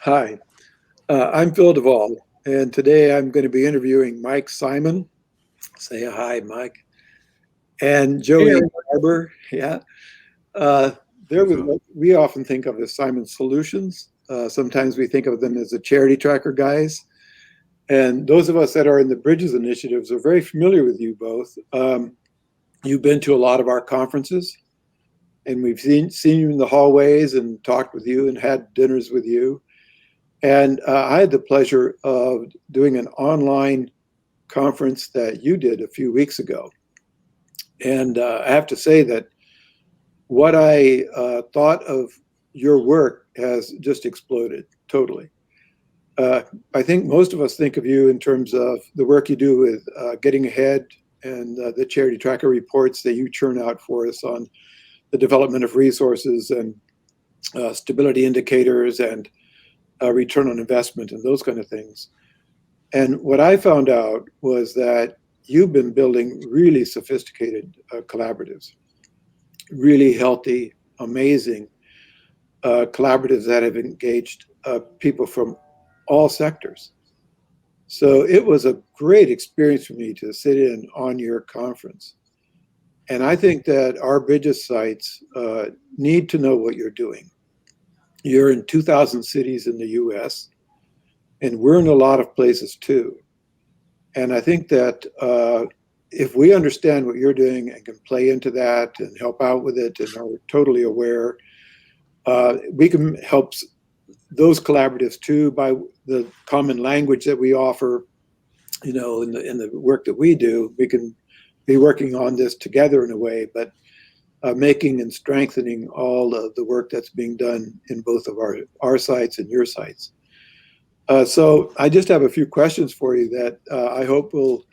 Hi, I'm Phil DeVol, and today I'm going to be interviewing Mike Simon. Say hi, Mike. And Hey, Joey everybody. Yarber. Yeah. Uh, they're Hey, with Phil. what we often think of as Simon Solutions. Sometimes we think of them as the charity tracker guys. And those of us that are in the Bridges initiatives are very familiar with you both. You've been to a lot of our conferences, and we've seen you in the hallways and talked with you and had dinners with you. And I had the pleasure of doing an online conference that you did a few weeks ago. And I have to say that what I thought of your work has just exploded totally. Uh, I think most of us think of you in terms of the work you do with Getting Ahead and the charity tracker reports that you churn out for us on the development of resources and stability indicators and return on investment and those kind of things. And what I found out was that you've been building really sophisticated collaboratives, really healthy, amazing collaboratives that have engaged people from all sectors. So it was a great experience for me to sit in on your conference. And I think that our Bridges sites need to know what you're doing. You're in 2,000 cities in the US, and we're in a lot of places too. And I think that if we understand what you're doing and can play into that and help out with it and are totally aware, we can help those collaboratives too by the common language that we offer. You know, in the work that we do, we can be working on this together in a way, but making and strengthening all of the work that's being done in both of our sites and your sites. So I just have a few questions for you that I hope will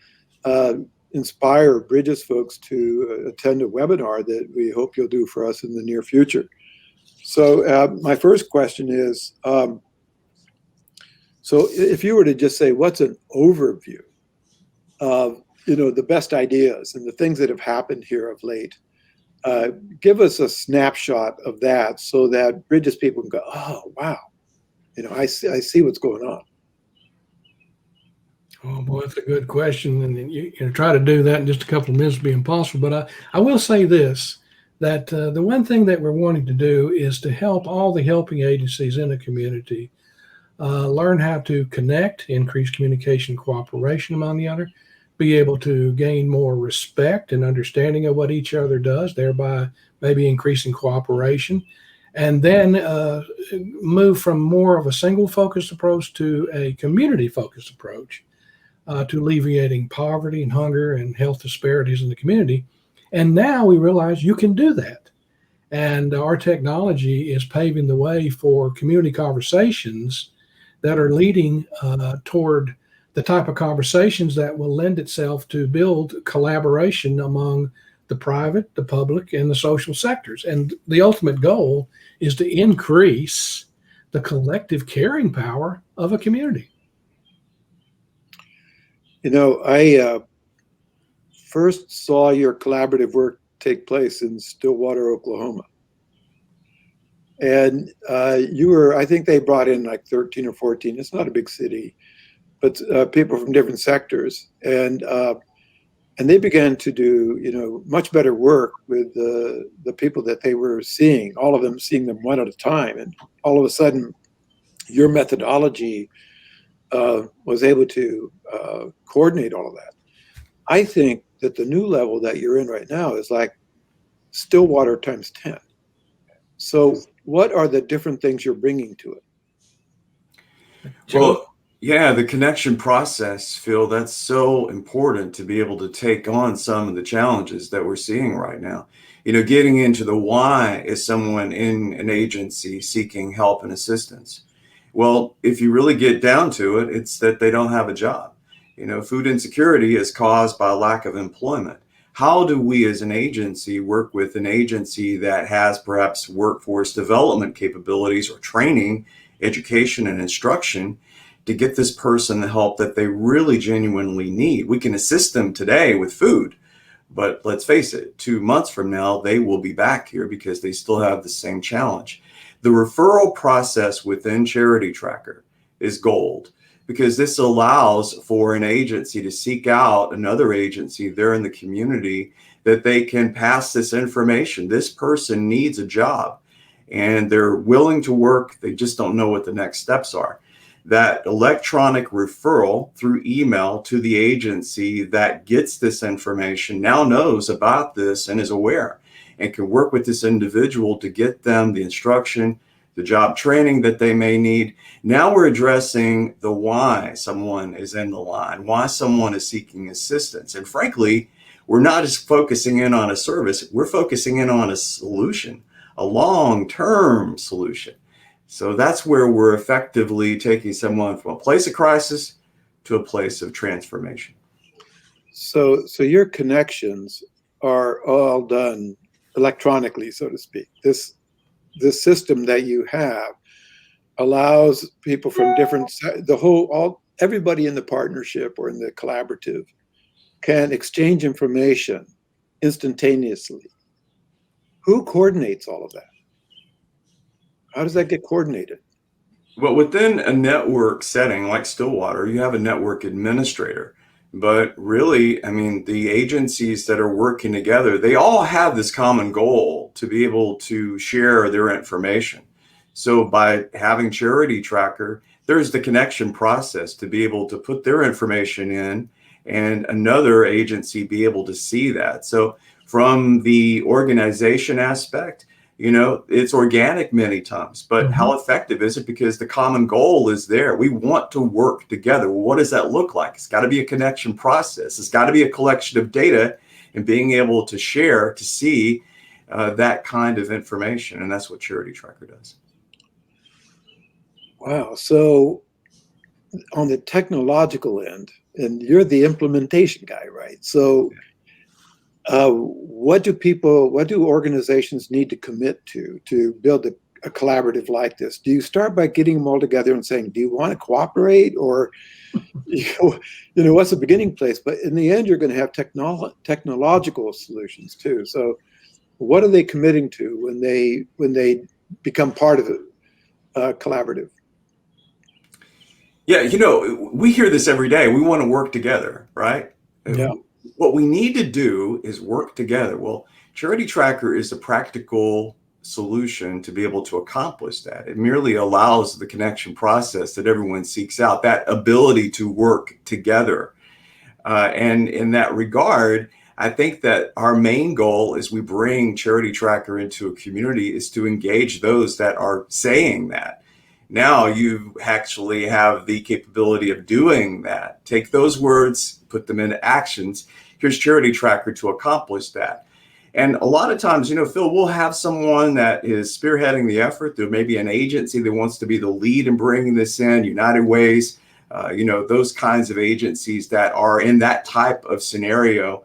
uh, inspire Bridges folks to attend a webinar that we hope you'll do for us in the near future. So my first question is, so if you were to just say, what's an overview of the best ideas and the things that have happened here of late? Give us a snapshot of that so that Bridges people can go, oh wow, I see what's going on. Oh boy, that's a good question, and try to do that in just a couple of minutes would be impossible. But I will say this: that the one thing that we're wanting to do is to help all the helping agencies in the community learn how to connect, increase communication, cooperation among the other, be able to gain more respect and understanding of what each other does, thereby maybe increasing cooperation, and then move from more of a single focused approach to a community focused approach to alleviating poverty and hunger and health disparities in the community. And now we realize you can do that. And our technology is paving the way for community conversations that are leading toward the type of conversations that will lend itself to build collaboration among the private, the public, and the social sectors. And the ultimate goal is to increase the collective caring power of a community. I first saw your collaborative work take place in Stillwater, Oklahoma. And I think they brought in like 13 or 14. It's not a big city, but people from different sectors. And they began to do, much better work with the people that they were seeing, all of them seeing them one at a time. And all of a sudden, your methodology was able to coordinate all of that. I think that the new level that you're in right now is like Stillwater times 10. So what are the different things you're bringing to it? Well, yeah, the connection process, Phil, that's so important to be able to take on some of the challenges that we're seeing right now. Getting into the why is someone in an agency seeking help and assistance. Well, if you really get down to it, it's that they don't have a job. Food insecurity is caused by a lack of employment. How do we as an agency work with an agency that has perhaps workforce development capabilities or training, education, and instruction to get this person the help that they really genuinely need? We can assist them today with food, but let's face it, 2 months from now, they will be back here because they still have the same challenge. the referral process within Charity Tracker is gold, because this allows for an agency to seek out another agency there in the community that they can pass this information. This person needs a job and they're willing to work. They just don't know what the next steps are. That electronic referral through email to the agency that gets this information now knows about this and is aware and can work with this individual to get them the instruction, the job training that they may need. Now we're addressing the why someone is in the line, why someone is seeking assistance. And frankly, we're not just focusing in on a service, we're focusing in on a solution, a long-term solution. So that's where we're effectively taking someone from a place of crisis to a place of transformation. So your connections are all done electronically, so to speak. This system that you have allows people from different, everybody in the partnership or in the collaborative can exchange information instantaneously. Who coordinates all of that? How does that get coordinated? Well, within a network setting like Stillwater, you have a network administrator. But really, I mean, the agencies that are working together, they all have this common goal to be able to share their information. So by having Charity Tracker, there's the connection process to be able to put their information in and another agency be able to see that. So from the organization aspect, you know, it's organic many times, but how effective is it? Because the common goal is there. We want to work together. Well, what does that look like? It's got to be a connection process. It's got to be a collection of data and being able to share, to see that kind of information. And that's what Charity Tracker does. Wow. So on the technological end, and you're the implementation guy, right? So what do organizations need to commit to build a collaborative like this? Do you start by getting them all together and saying, do you want to cooperate? Or, you know, what's the beginning place? But in the end, you're going to have technological solutions too. So what are they committing to when they become part of a collaborative? Yeah, you know, we hear this every day. We want to work together, right? Yeah. What we need to do is work together. Well, Charity Tracker is a practical solution to be able to accomplish that. It merely allows the connection process that everyone seeks out, that ability to work together. And in that regard, I think that our main goal as we bring Charity Tracker into a community is to engage those that are saying that. Now you actually have the capability of doing that. Take those words, put them into actions. Here's Charity Tracker to accomplish that. And a lot of times, you know, Phil, we'll have someone that is spearheading the effort. There may be an agency that wants to be the lead in bringing this in, United Ways, you know, those kinds of agencies that are in that type of scenario.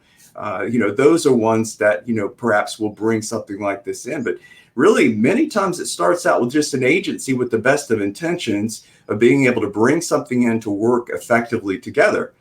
You know, those are ones that, you know, perhaps will bring something like this in. But really, many times it starts out with just an agency with the best of intentions of being able to bring something in to work effectively together.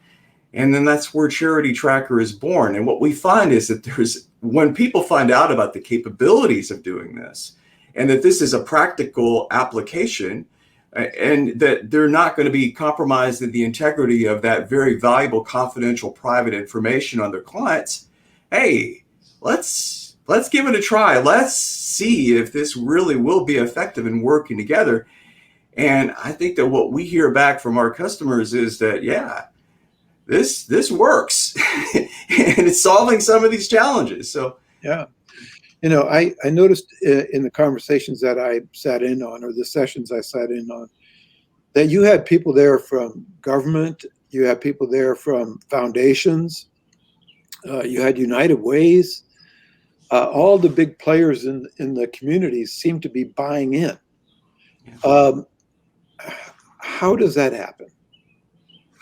And then that's where Charity Tracker is born. And what we find is that when people find out about the capabilities of doing this, and that this is a practical application, and that they're not going to be compromised in the integrity of that very valuable, confidential, private information on their clients, hey, let's give it a try. Let's see if this really will be effective in working together. And I think that what we hear back from our customers is that, yeah, this works and it's solving some of these challenges. So, yeah, you know, I noticed in the conversations that I sat in on, or the sessions I sat in on, that you had people there from government, you had people there from foundations, you had United Ways. All the big players in the communities seem to be buying in. How does that happen?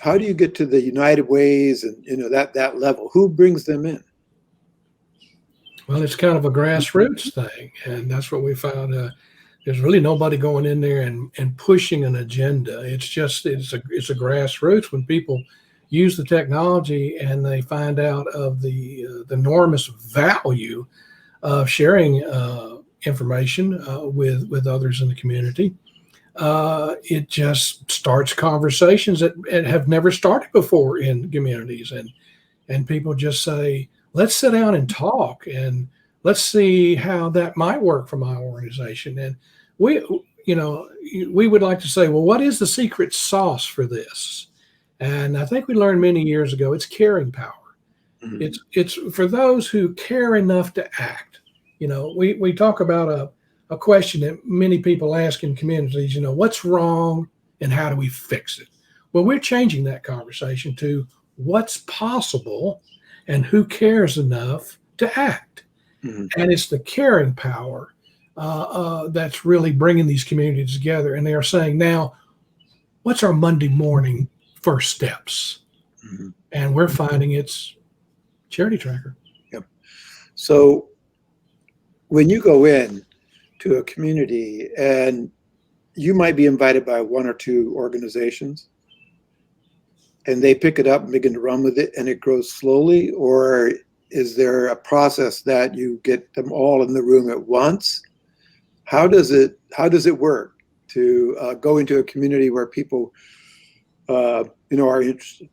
How do you get to the United Ways and, you know, that level? Who brings them in? Well, it's kind of a grassroots thing, and that's what we found. There's really nobody going in there and pushing an agenda. It's a grassroots. When people use the technology and they find out of the enormous value of sharing information with others in the community. It just starts conversations that have never started before in communities, and people just say, let's sit down and talk, and let's see how that might work for my organization. And we would like to say, well, what is the secret sauce for this? And I think we learned many years ago, it's caring power. Mm-hmm. It's for those who care enough to act. We talk about a question that many people ask in communities, what's wrong and how do we fix it? Well, we're changing that conversation to what's possible and who cares enough to act. Mm-hmm. And it's the caring power that's really bringing these communities together. And they are saying, now, what's our Monday morning first steps? Mm-hmm. And we're finding it's Charity Tracker. Yep. So when you go in to a community and you might be invited by one or two organizations and they pick it up and begin to run with it and it grows slowly, or is there a process that you get them all in the room at once? How does it work to go into a community where people are interested?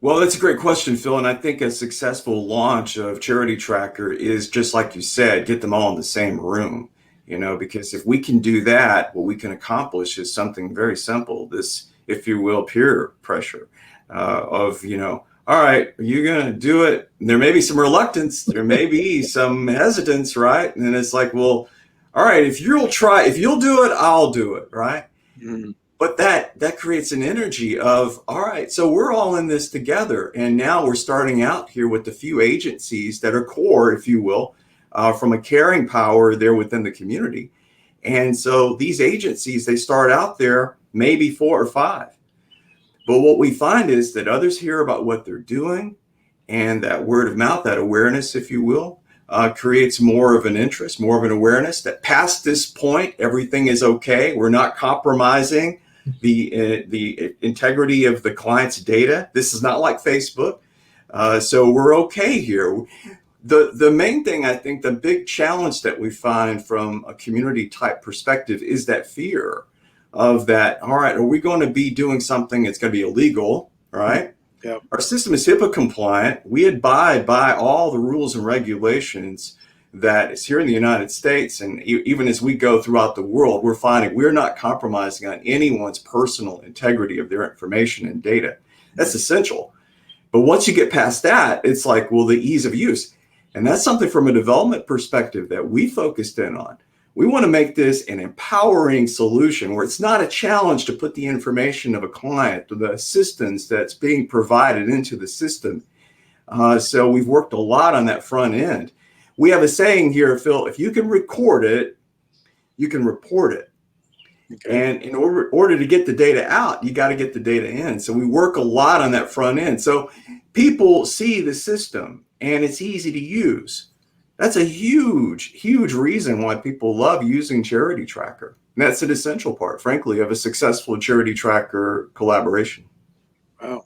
Well, that's a great question, Phil. And I think a successful launch of Charity Tracker is just like you said, get them all in the same room, because if we can do that, what we can accomplish is something very simple. This, if you will, peer pressure of, all right, are you going to do it? And there may be some reluctance. There may be some hesitance, right? And then it's like, well, all right, if you'll do it, I'll do it, right? Mm-hmm. But that creates an energy of, all right, so we're all in this together. And now we're starting out here with a few agencies that are core, if you will, from a caring power there within the community. And so these agencies, they start out there, maybe 4 or 5. But what we find is that others hear about what they're doing, and that word of mouth, that awareness, if you will, creates more of an interest, more of an awareness that past this point, everything is okay. We're not compromising the integrity of the client's data. This is not like Facebook. So we're okay here. The main thing, I think, the big challenge that we find from a community type perspective is that fear of that, all right, are we going to be doing something that's going to be illegal, right? Yeah. Our system is HIPAA compliant. We abide by all the rules and regulations that is here in the United States. And even as we go throughout the world, we're finding we're not compromising on anyone's personal integrity of their information and data. That's essential. But once you get past that, it's like, well, the ease of use. And that's something from a development perspective that we focused in on. We want to make this an empowering solution where it's not a challenge to put the information of a client or the assistance that's being provided into the system. So we've worked a lot on that front end. We have a saying here, Phil, if you can record it, you can report it. Okay. And in order to get the data out, you got to get the data in. So we work a lot on that front end. So people see the system and it's easy to use. That's a huge, huge reason why people love using Charity Tracker. And that's an essential part, frankly, of a successful Charity Tracker collaboration. Wow.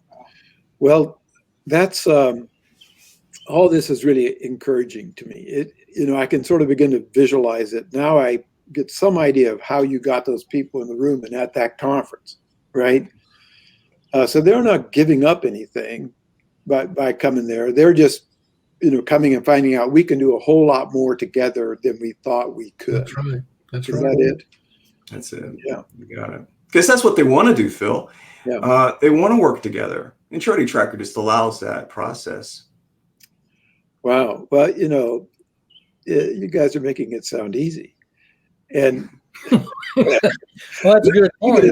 Well, that's all this is really encouraging to me. I can sort of begin to visualize it. Now I get some idea of how you got those people in the room and at that conference, right? So they're not giving up anything by coming there. They're just, coming and finding out we can do a whole lot more together than we thought we could. That's right. That's Is right. that it? That's it. Yeah. You got it. Because that's what they want to do, Phil. Yeah. They want to work together. And Charity Tracker just allows that process. Wow. Well, you guys are making it sound easy. And well, that's a good point.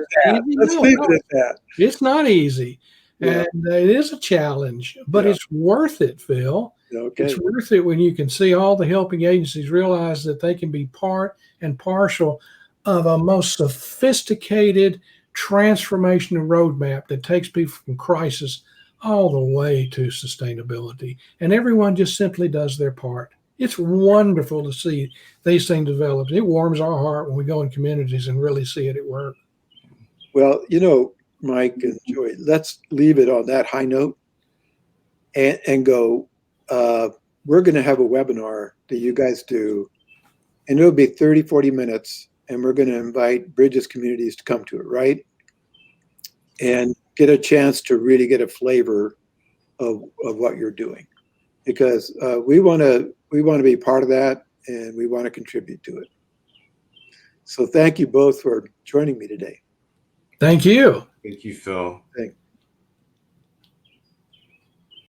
Let's leave it at that. It's not easy. Yeah. And it is a challenge, but it's worth it, Phil. Okay. It's worth it when you can see all the helping agencies realize that they can be part and partial of a most sophisticated transformational roadmap that takes people from crisis all the way to sustainability. And everyone just simply does their part. It's wonderful to see these things develop. It warms our heart when we go in communities and really see it at work. Well, Mike and Joy, let's leave it on that high note and go, we're going to have a webinar that you guys do, and it'll be 30, 40 minutes, and we're going to invite Bridges communities to come to it, right? And get a chance to really get a flavor of what you're doing, because we want to be part of that, and we want to contribute to it. So thank you both for joining me today. Thank you. Thank you, Phil. Thank